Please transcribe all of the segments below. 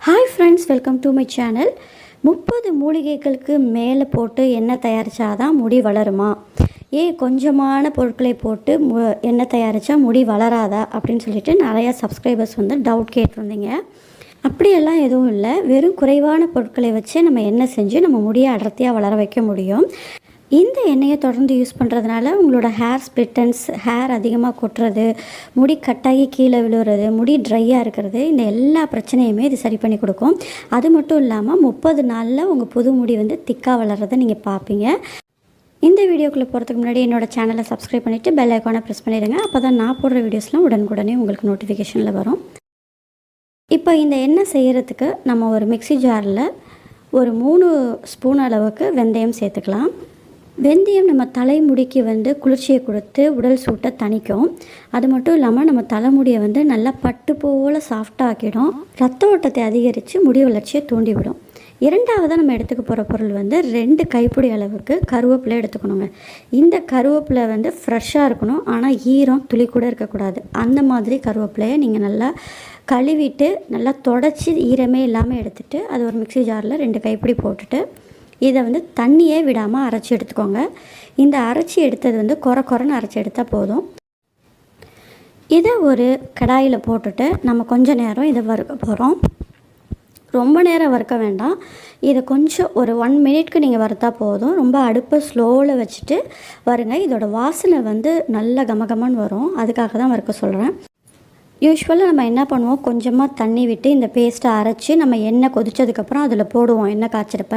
Hi friends, welcome to my channel. 30 மூலிகைகளுக்கு மேலே போட்டு எண்ணெய் தயாரித்தாதான் முடி வளருமா, கொஞ்சமான பொருட்களை போட்டு எண்ணெய் தயாரித்தா முடி வளராதா அப்படின்னு சொல்லிட்டு நிறையா சப்ஸ்கிரைபர்ஸ் டவுட் கேட்டிருந்தீங்க. அப்படியெல்லாம் எதுவும் இல்லை. வெறும் குறைவான பொருட்களை வச்சு நம்ம எண்ணெய் செஞ்சு நம்ம முடியை அடர்த்தியாக வளர வைக்க முடியும். இந்த எண்ணெயை தொடர்ந்து யூஸ் பண்ணுறதுனால உங்களோட ஹேர் ஸ்ப்ளிட்டன்ஸ், ஹேர் அதிகமாக கொட்டுறது, முடி கட்டாகி கீழே விழுகிறது, முடி ட்ரையாக இருக்கிறது, இந்த எல்லா பிரச்சனையுமே இது சரி பண்ணி கொடுக்கும். அது மட்டும் இல்லாமல் 30 நாளில் உங்கள் புது முடி திக்காக வளர்கிறத நீங்கள் பார்ப்பீங்க. இந்த வீடியோக்குள்ளே போகிறதுக்கு முன்னாடி என்னோடய சேனலை சப்ஸ்கிரைப் பண்ணிவிட்டு பெல் ஐக்கானை ப்ரெஸ் பண்ணிடுங்க. அப்போ தான் நான் போடுற வீடியோஸ்லாம் உடனுக்குடனே உங்களுக்கு நோட்டிஃபிகேஷனில் வரும். இப்போ இந்த எண்ணெய் செய்கிறதுக்கு நம்ம ஒரு மிக்ஸி ஜாரில் ஒரு 3 ஸ்பூன் அளவுக்கு வெந்தயம் சேர்த்துக்கலாம். வெந்தயம் நம்ம தலைமுடிக்கு குளிர்ச்சியை கொடுத்து உடல் சூட்டை தணிக்கும். அது மட்டும் இல்லாமல் நம்ம தலைமுடியை நல்லா பட்டு போல் சாஃப்டாக ஆக்கிடும். ரத்த ஓட்டத்தை அதிகரித்து முடி வளர்ச்சியை தூண்டிவிடும். இரண்டாவதாக நம்ம எடுத்துக்க போகிற பொருள் 2 கைப்பிடி அளவுக்கு கருவேப்பிலை எடுத்துக்கணுங்க. இந்த கருவேப்பிலை ஃப்ரெஷ்ஷாக இருக்கணும், ஆனால் ஈரம் துளி கூட இருக்கக்கூடாது. அந்த மாதிரி கருவேப்பிலையை நீங்கள் நல்லா கழுவிட்டு நல்லா தொடச்சி ஈரமே இல்லாமல் எடுத்துகிட்டு அது ஒரு மிக்ஸி ஜாரில் 2 கைப்பிடி போட்டுட்டு இதை தண்ணியே விடாமல் அரைச்சி எடுத்துக்கோங்க. இந்த அரைச்சி எடுத்தது கொரன்னு அரைச்சி எடுத்தால் போதும். இதை ஒரு கடாயில் போட்டுட்டு நம்ம கொஞ்சம் நேரம் இதை வறுக்க போகிறோம். ரொம்ப நேரம் வறுக்க வேண்டாம். இதை கொஞ்சம் ஒரு 1 மினிட்க்கு நீங்கள் வறுத்தா போதும். ரொம்ப அடுப்பை ஸ்லோவில் வச்சுட்டு வருங்க. இதோட வாசனை நல்ல கமகமன்னு வரும். அதுக்காக தான் வறுக்க சொல்கிறேன். யூஸ்வலாக நம்ம என்ன பண்ணுவோம், கொஞ்சமாக தண்ணி விட்டு இந்த பேஸ்ட்டை அரைச்சி நம்ம எண்ணெய் கொதித்ததுக்கப்புறம் அதில் போடுவோம் எண்ணெய் காய்ச்சிறப்ப.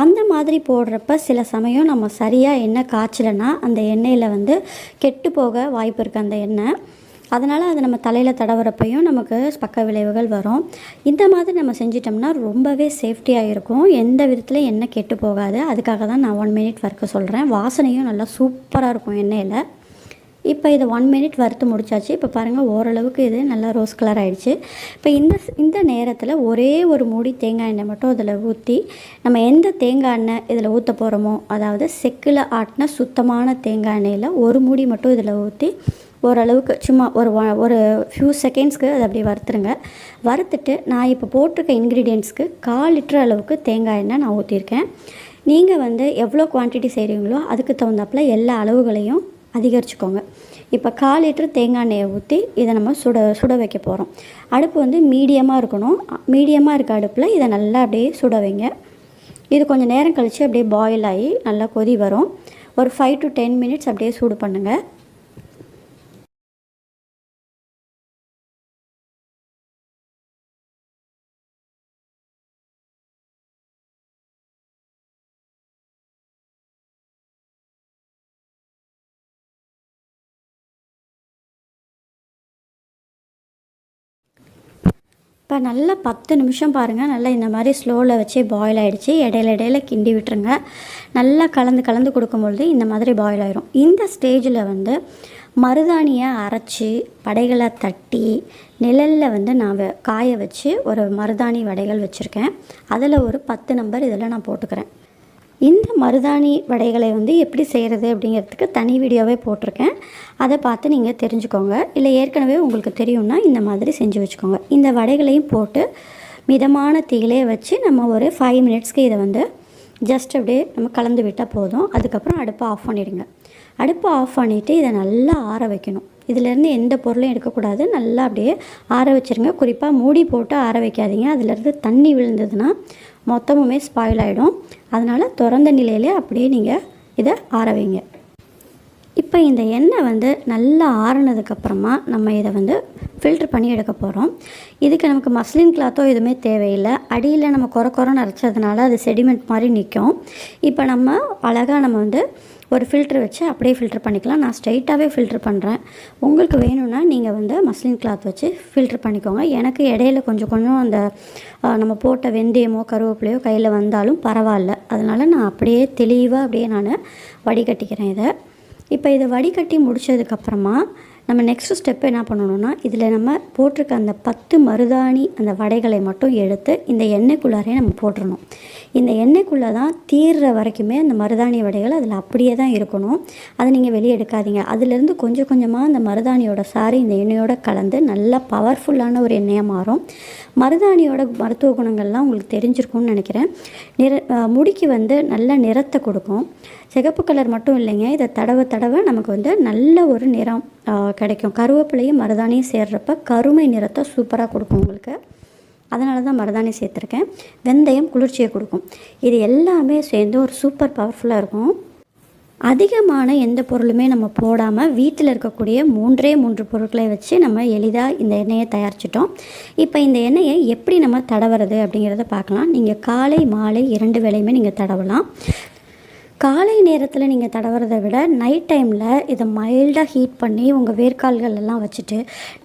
அந்த மாதிரி போடுறப்ப சில சமயம் நம்ம சரியாக எண்ணெய் காய்ச்சலைன்னா அந்த எண்ணெயில் கெட்டு போக வாய்ப்பு இருக்குது அந்த எண்ணெய். அதனால் அதை நம்ம தலையில் தடவுறப்பையும் நமக்கு பக்க விளைவுகள் வரும். இந்த மாதிரி நம்ம செஞ்சிட்டோம்னா ரொம்பவே சேஃப்டியாக இருக்கும். எந்த விதத்துலையும் எண்ணெய் கெட்டு போகாது. அதுக்காக தான் நான் 1 மினிட் வறுக்க சொல்கிறேன். வாசனையும் நல்லா சூப்பராக இருக்கும் எண்ணெயில். இப்போ இதை 1 மினிட் வறுத்து முடிச்சாச்சு. இப்போ பாருங்கள், ஓரளவுக்கு இது நல்லா ரோஸ் கலர் ஆகிடுச்சு. இப்போ இந்த நேரத்தில் ஒரே ஒரு மூடி தேங்காய் எண்ணெய் மட்டும் அதில் ஊற்றி, நம்ம எந்த தேங்காய் எண்ணெய் இதில் ஊற்ற போகிறோமோ, அதாவது செக்கில் ஆட்டின சுத்தமான தேங்காய் எண்ணெயில் ஒரு மூடி மட்டும் இதில் ஊற்றி ஓரளவுக்கு சும்மா ஒரு ஃபியூ செகண்ட்ஸ்க்கு அதை அப்படியே வறுத்துருங்க. வறுத்துட்டு நான் இப்போ போட்டிருக்க இன்க்ரீடியன்ட்ஸ்க்கு 1/4 லிட்டர் அளவுக்கு தேங்காய் எண்ணெய் நான் ஊற்றிருக்கேன். நீங்கள் எவ்வளோ குவான்டிட்டி செய்கிறீங்களோ அதுக்கு தகுந்தாப்பில் எல்லா அளவுகளையும் அதிகரிச்சுக்கோங்க. இப்போ 1/4 லிட்டர் தேங்காய் எண்ணெயை ஊற்றி இதை நம்ம சுட வைக்க போகிறோம். அடுப்பு மீடியமாக இருக்கணும். மீடியமாக இருக்க அடுப்பில் இதை நல்லா அப்படியே சுட வைங்க. இது கொஞ்சம் நேரம் கழித்து அப்படியே பாயில் ஆகி நல்லா கொதி வரும். ஒரு 5 to 10 மினிட்ஸ் அப்படியே சூடு பண்ணுங்கள். இப்போ நல்லா 10 நிமிஷம் பாருங்கள். நல்லா இந்த மாதிரி ஸ்லோவில் வச்சு பாயில் ஆகிடுச்சு. இடையில கிண்டி விட்டுருங்க. நல்லா கலந்து கொடுக்கும்பொழுது இந்த மாதிரி பாயில் ஆகிரும். இந்த ஸ்டேஜில் மருதாணியை அரைச்சி வடைகளை தட்டி நிழலில் நான் காய வச்சு ஒரு மருதாணி வடைகள் வச்சுருக்கேன். அதில் ஒரு 10 நம்பர் இதில் நான் போட்டுக்கிறேன். இந்த மருதாணி வடைகளை எப்படி செய்கிறது அப்படிங்கிறதுக்கு தனி வீடியோவே போட்டிருக்கேன். அதை பார்த்து நீங்கள் தெரிஞ்சுக்கோங்க. இல்லை ஏற்கனவே உங்களுக்கு தெரியும்னா இந்த மாதிரி செஞ்சு வச்சுக்கோங்க. இந்த வடைகளையும் போட்டு மிதமான தீயிலே வச்சு நம்ம ஒரு 5 மினிட்ஸ்க்கு இதை ஜஸ்ட் அப்படியே நம்ம கலந்து விட்டால் போதும். அதுக்கப்புறம் அடுப்பை ஆஃப் பண்ணிவிடுங்க. அடுப்பை ஆஃப் பண்ணிவிட்டு இதை நல்லா ஆற வைக்கணும். இதிலேருந்து எந்த பொருளையும் எடுக்கக்கூடாது. நல்லா அப்படியே ஆற வச்சுருங்க. குறிப்பாக மூடி போட்டு ஆற வைக்காதீங்க. அதிலேருந்து தண்ணி விழுந்ததுன்னா மொத்தமுமே ஸ்பாயில் ஆகிடும். அதனால் திறந்த நிலையிலே அப்படியே நீங்கள் இதை ஆற வைங்க. இப்போ இந்த எண்ணெய் நல்லா ஆறுனதுக்கப்புறமா நம்ம இதை ஃபில்ட்ரு பண்ணி எடுக்க போகிறோம். இதுக்கு நமக்கு மஸ்லின் கிளாத்தோ எதுவுமே தேவையில்லை. அடியில் நம்ம கொரன்னு அரைச்சதுனால அது செடிமெண்ட் மாதிரி நிற்கும். இப்போ நம்ம அழகாக நம்ம ஒரு ஃபில்ட்ரு வச்சு அப்படியே ஃபில்ட்ரு பண்ணிக்கலாம். நான் ஸ்ட்ரைட்டாகவே ஃபில்ட்ரு பண்ணுறேன். உங்களுக்கு வேணும்னா நீங்கள் மஸ்லின் கிளாத் வச்சு ஃபில்ட்ரு பண்ணிக்கோங்க. எனக்கு இடையில கொஞ்சம் அந்த நம்ம போட்ட வெந்தயமோ கருவேப்பிலையோ கையில் வந்தாலும் பரவாயில்ல. அதனால் நான் அப்படியே தெளிவாக அப்படியே நான் வடிகட்டிக்கிறேன் இதை. இப்போ இதை வடிகட்டி முடித்ததுக்கப்புறமா நம்ம நெக்ஸ்ட்டு ஸ்டெப் என்ன பண்ணணும்னா, இதில் நம்ம போட்டிருக்க அந்த 10 மருதாணி அந்த வடைகளை மட்டும் எடுத்து இந்த எண்ணெய்க்குள்ளாரே நம்ம போட்டுறணும். இந்த எண்ணெய்க்குள்ளே தான் தீர்ற வரைக்குமே அந்த மருதாணி வடைகள் அதில் அப்படியே தான் இருக்கணும். அதை நீங்கள் வெளியே எடுக்காதீங்க. அதிலேருந்து கொஞ்சம் கொஞ்சமாக அந்த மருதாணியோட சாறு இந்த எண்ணெயோடு கலந்து நல்லா பவர்ஃபுல்லான ஒரு எண்ணெயாக மாறும். மருதாணியோட மருத்துவ குணங்கள்லாம் உங்களுக்கு தெரிஞ்சிருக்கும்னு நினைக்கிறேன். முடிக்கு நல்ல நிறத்தை கொடுக்கும். சிகப்பு கலர் மட்டும் இல்லைங்க, இதை தடவை தடவை நமக்கு நல்ல ஒரு நிறம் கிடைக்கும். கருவேப்பிலையும் மருதாணியும் சேர்றப்ப கருமை நிறத்தை சூப்பராக கொடுக்கும் உங்களுக்கு. அதனால தான் மருதாணி சேர்த்துருக்கேன். வெந்தயம் குளிர்ச்சியை கொடுக்கும். இது எல்லாமே சேர்ந்து ஒரு சூப்பர் பவர்ஃபுல்லாக இருக்கும். அதிகமான எந்த பொருளுமே நம்ம போடாமல் வீட்டில் இருக்கக்கூடிய 3 பொருட்களை வச்சு நம்ம எளிதாக இந்த எண்ணெயை தயாரிச்சிட்டோம். இப்போ இந்த எண்ணெயை எப்படி நம்ம தடவுறது அப்படிங்கிறத பார்க்கலாம். நீங்கள் காலை மாலை 2 வேளையுமே நீங்கள் தடவலாம். காலை நேரத்தில் நீங்கள் தடவுறதை விட நைட் டைமில் இதை மைல்டாக ஹீட் பண்ணி உங்கள் வேர்க்கால்கள் எல்லாம் வச்சுட்டு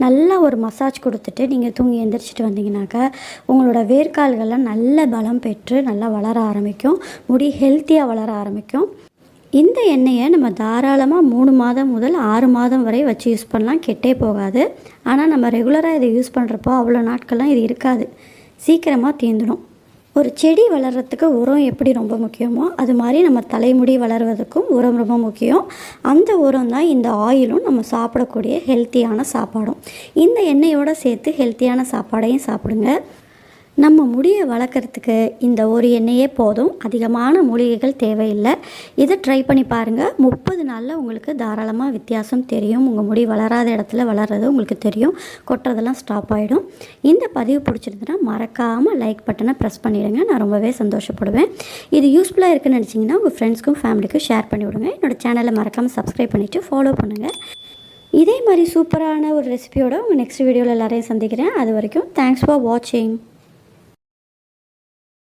நல்லா ஒரு மசாஜ் கொடுத்துட்டு நீங்கள் தூங்கி எழுந்திரிச்சிட்டு வந்தீங்கன்னாக்கா உங்களோட வேர்க்கால்கள்லாம் நல்ல பலம் பெற்று நல்லா வளர ஆரம்பிக்கும். முடி ஹெல்த்தியாக வளர ஆரம்பிக்கும். இந்த எண்ணெயை நம்ம தாராளமாக 3 மாதம் முதல் 6 மாதம் வரை வச்சு யூஸ் பண்ணலாம், கெட்டே போகாது. ஆனால் நம்ம ரெகுலராக இதை யூஸ் பண்ணுறப்போ அவ்வளோ நாட்கள்லாம் இது இருக்காது, சீக்கிரமாக தீர்ந்துடும். ஒரு செடி வளர்கிறதுக்கு உரம் எப்படி ரொம்ப முக்கியமோ அது மாதிரி நம்ம தலைமுடி வளர்வதற்கும் உரம் ரொம்ப முக்கியம். அந்த உரம் தான் இந்த ஆயிலும் நம்ம சாப்பிடக்கூடிய ஹெல்த்தியான சாப்பாடும். இந்த எண்ணெயோடு சேர்த்து ஹெல்த்தியான சாப்பாடையும் சாப்பிடுங்க. நம்ம முடியை வளர்க்குறதுக்கு இந்த ஒரு எண்ணெயே போதும், அதிகமான மூலிகைகள் தேவையில்லை. இதை ட்ரை பண்ணி பாருங்கள். 30 நாளில் உங்களுக்கு தாராளமாக வித்தியாசம் தெரியும். உங்கள் முடி வளராத இடத்துல வளர்கிறது உங்களுக்கு தெரியும், கொட்டுறதெல்லாம் ஸ்டாப் ஆகிடும். இந்த பதிவு பிடிச்சிருந்துன்னா மறக்காமல் லைக் பட்டனை ப்ரெஸ் பண்ணிவிடுங்க, நான் ரொம்பவே சந்தோஷப்படுவேன். இது யூஸ்ஃபுல்லாக இருக்குன்னு நினச்சிங்கன்னா உங்கள் ஃப்ரெண்ட்ஸ்க்கும் ஃபேமிலிக்கும் ஷேர் பண்ணிவிடுங்க. என்னோடய சேனலை மறக்காமல் சப்ஸ்கிரைப் பண்ணிவிட்டு ஃபாலோ பண்ணுங்கள். இதே மாதிரி சூப்பரான ஒரு ரெசிபியோட உங்கள் நெக்ஸ்ட் வீடியோவில் எல்லாரையும் சந்திக்கிறேன். அது வரைக்கும் தேங்க்ஸ் ஃபார் வாட்சிங்.